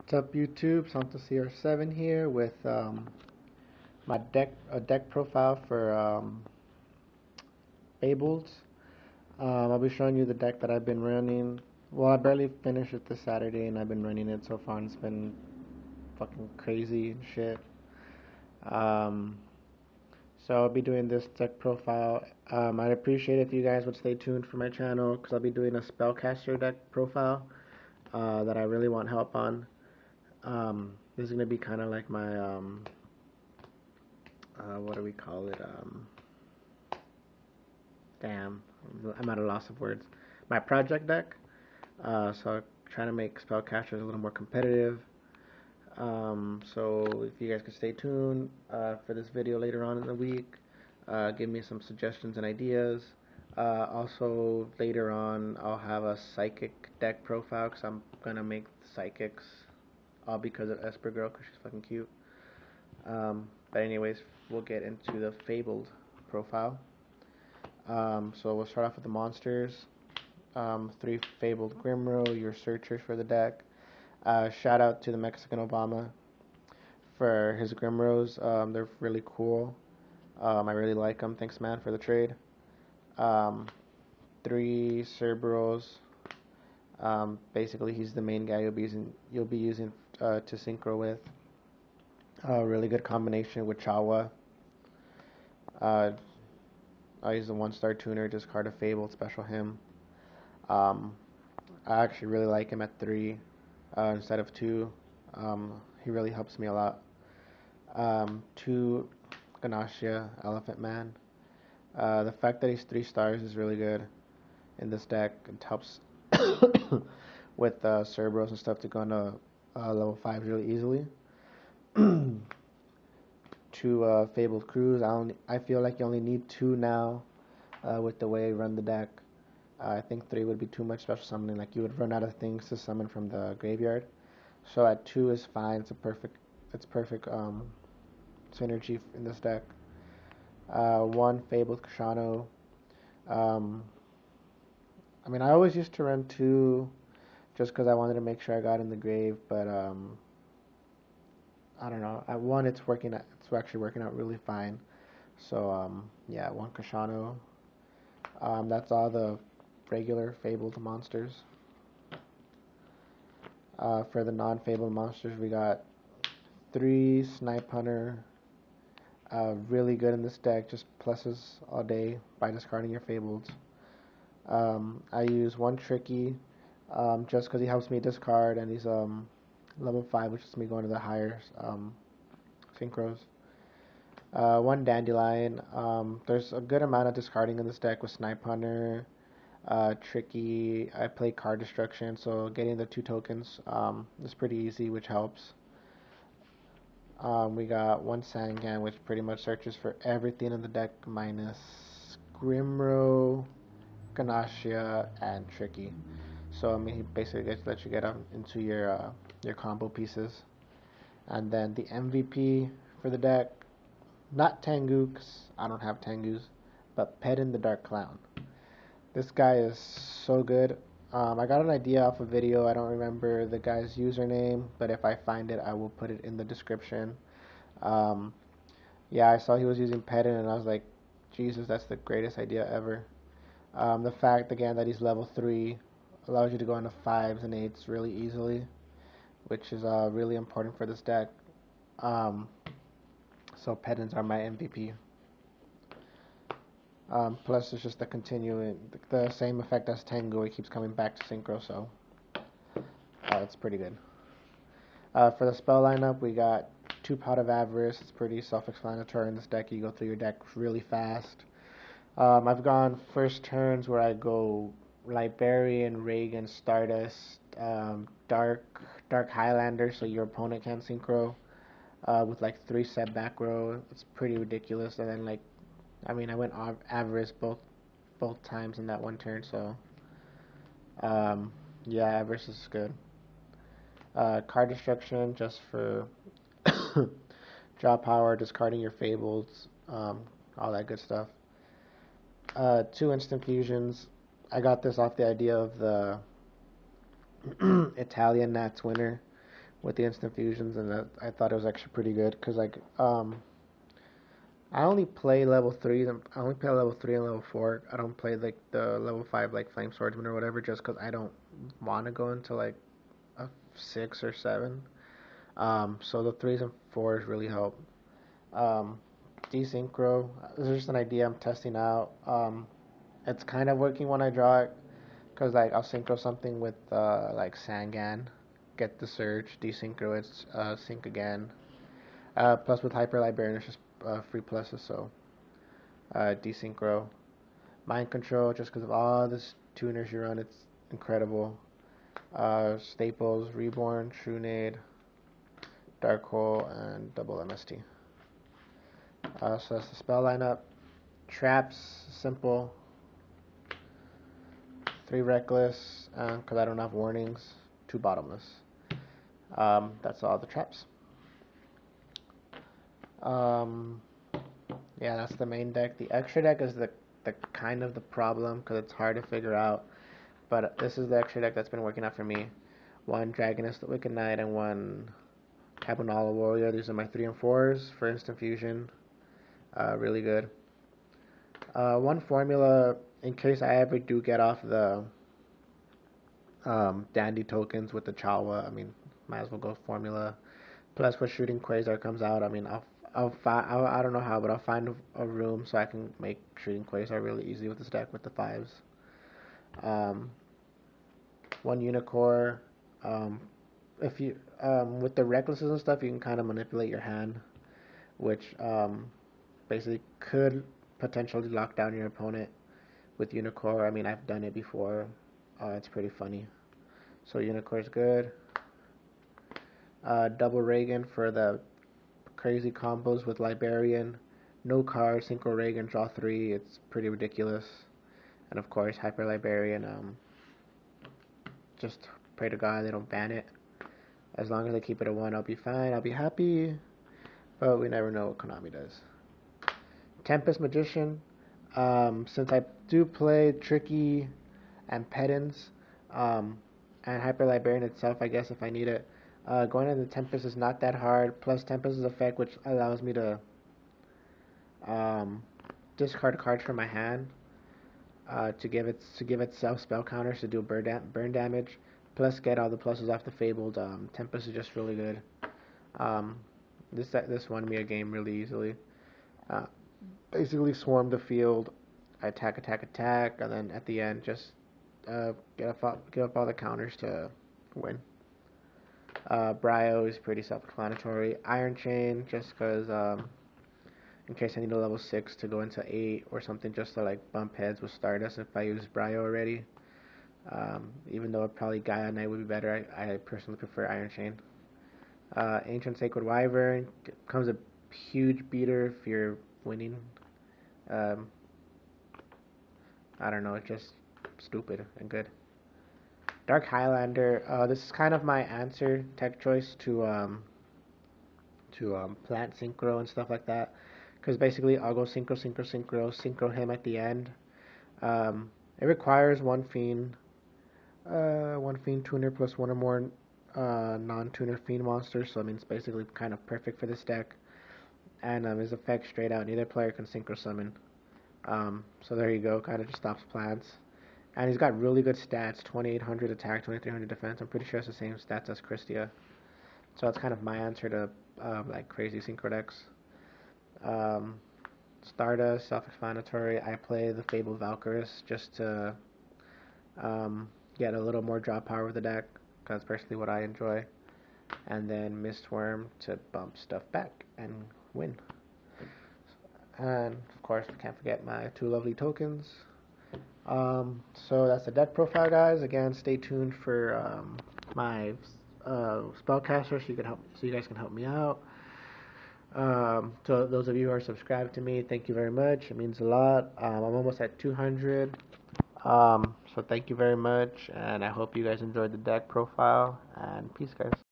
What's up, YouTube? Santos CR7 here with my deck profile for Fabled. I'll be showing you the deck that I've been running. Well, I barely finished it this Saturday, and I've been running it so far, and it's been fucking crazy and shit. Um, so I'll be doing this deck profile. I'd appreciate if you guys would stay tuned for my channel, because I'll be doing a spellcaster deck profile that I really want help on. This is gonna be kind of like my what do we call it? Damn, I'm at a loss of words. My project deck. So I'm trying to make spellcasters a little more competitive. So if you guys could stay tuned for this video later on in the week, give me some suggestions and ideas. Also later on, I'll have a psychic deck profile because I'm gonna make psychics all because of Esper Girl because she's fucking cute. But anyways, we'll get into the Fabled profile. So we'll start off with the monsters. 3 Fabled Grimro, your searchers for the deck. Shout out to the Mexican Obama for his Grimros. They're really cool. I really like them. Thanks, man, for the trade. 3 Cerberus. Basically, he's the main guy you'll be using to synchro with. Really good combination with Chawa. I'll use the 1-star tuner, discard a Fabled, special him. I actually really like him at 3 instead of 2. He really helps me a lot. 2 Ganasha, Elephant Man. The fact that he's 3 stars is really good in this deck. It helps with Cerberus and stuff to go into level 5 really easily. 2 Fabled Crews. I feel like you only need 2 now with the way I run the deck. I think 3 would be too much special summoning. Like, you would run out of things to summon from the graveyard. So at 2 is fine. It's perfect synergy in this deck. 1 Fabled Kashano. I mean, I always used to run 2 just because I wanted to make sure I got in the grave, but I don't know. At 1, it's actually working out really fine. So yeah, 1 Kashano. That's all the regular Fabled monsters. For the non-Fabled monsters, we got 3 Snipe Hunter. Really good in this deck, just pluses all day by discarding your Fableds. I use 1 Tricky, just because he helps me discard, and he's level 5, which is me going to the higher synchros. 1 Dandelion. There's a good amount of discarding in this deck with Snipe Hunter, Tricky. I play card destruction, so getting the 2 tokens is pretty easy, which helps. We got 1 Sangan, which pretty much searches for everything in the deck minus Grimro, Ganasha, and Tricky. So I mean, he basically gets to let you get into your combo pieces. And then the MVP for the deck, not Tengu, because I don't have Tengus, but Pedin the Dark Clown. This guy is so good. I got an idea off a video. I don't remember the guy's username, but if I find it, I will put it in the description. Yeah, I saw he was using Pedin, and I was like, Jesus, that's the greatest idea ever. The fact, again, that he's level 3 allows you to go into 5s and 8s really easily, which is really important for this deck. So Pedins are my MVP. Plus, it's just the same effect as Tengu. It keeps coming back to Synchro, so it's pretty good. For the spell lineup, we got 2 Pot of Avarice. It's pretty self-explanatory in this deck. You go through your deck really fast. I've gone first turns where I go Librarian, Reagan, Stardust, Dark Highlander, so your opponent can't synchro, with like 3 set back row. It's pretty ridiculous. And then I went Avarice both times in that 1 turn, so yeah, Avarice is good. Card destruction just for draw power, discarding your Fables, all that good stuff. 2 instant fusions. I got this off the idea of the Italian Nats winner, with the instant fusions, and I thought it was actually pretty good because like I only play level 3. I only play level 3 and level 4. I don't play like the level 5 like flame swordsman or whatever, just because I don't want to go into like a 6 or 7. So the 3s and 4s really help. Desynchro. This is just an idea I'm testing out. It's kind of working when I draw it, cause like I'll synchro something with like Sangan, get the surge, desynchro it, sync again. Plus with Hyper Librarian, it's just free pluses, so desynchro. Mind control, just because of all this tuners you run, it's incredible. Staples, Reborn, Trunade, Dark Hole, and double MST. So that's the spell lineup. Traps, simple. 3 reckless, because I don't have warnings. 2 bottomless. That's all the traps. Yeah, that's the main deck. The extra deck is the kind of the problem because it's hard to figure out. But this is the extra deck that's been working out for me. 1 Dragoness, the Wicked Knight, and 1 Cabinala Warrior. These are my 3 and 4s for instant fusion. Really good. 1 formula in case I ever do get off the dandy tokens with the Chawa. I mean, might as well go formula. Plus, for shooting Quasar comes out, I mean, I don't know how, but I'll find a room so I can make shooting Quasar really easy with this deck with the 5s. 1 Unicorn. If you with the recklesses and stuff, you can kind of manipulate your hand, which basically could potentially lock down your opponent with Unicorn. I mean, I've done it before. It's pretty funny. So Unicorn's good. Double Reagan for the crazy combos with Librarian. No cards, Synchro Reagan, draw 3. It's pretty ridiculous. And of course, Hyper Librarian. Just pray to God they don't ban it. As long as they keep it at 1, I'll be fine. I'll be happy. But we never know what Konami does. Tempest Magician. Since I do play Tricky and Pedants, and Hyper Librarian itself, I guess if I need it, going into Tempest is not that hard. Plus Tempest's effect, which allows me to discard cards from my hand to give itself spell counters to do burn damage. Plus get all the pluses off the Fabled. Tempest is just really good. This won me a game really easily. Basically swarm the field, attack, and then at the end just give up all the counters to win. Bryo is pretty self-explanatory. Iron Chain, just because in case I need a level 6 to go into 8 or something, just to like bump heads with Stardust if I use Bryo already. Even though probably Gaia Knight would be better, I personally prefer Iron Chain. Ancient Sacred Wyvern becomes a huge beater if you're winning. I don't know, it's just stupid and good. Dark Highlander. This is kind of my answer tech choice to plant synchro and stuff like that. Because basically, I'll go synchro him at the end. It requires 1 fiend tuner plus 1 or more non-tuner fiend monsters. So I mean, it's basically kind of perfect for this deck. And his effect straight out, neither player can synchro summon. So there you go, kind of just stops plants. And he's got really good stats, 2800 attack, 2300 defense. I'm pretty sure it's the same stats as Christia. So that's kind of my answer to like crazy synchro decks. Stardust, self-explanatory. I play the Fabled Valkyrus just to get a little more draw power with the deck. That's personally what I enjoy. And then Mistworm to bump stuff back and win. And of course, can't forget my 2 lovely tokens. So that's the deck profile, guys. Again, stay tuned for my spellcaster, so you guys can help me out. So those of you who are subscribed to me, thank you very much. It means a lot. I'm almost at 200. So thank you very much, and I hope you guys enjoyed the deck profile. And peace, guys.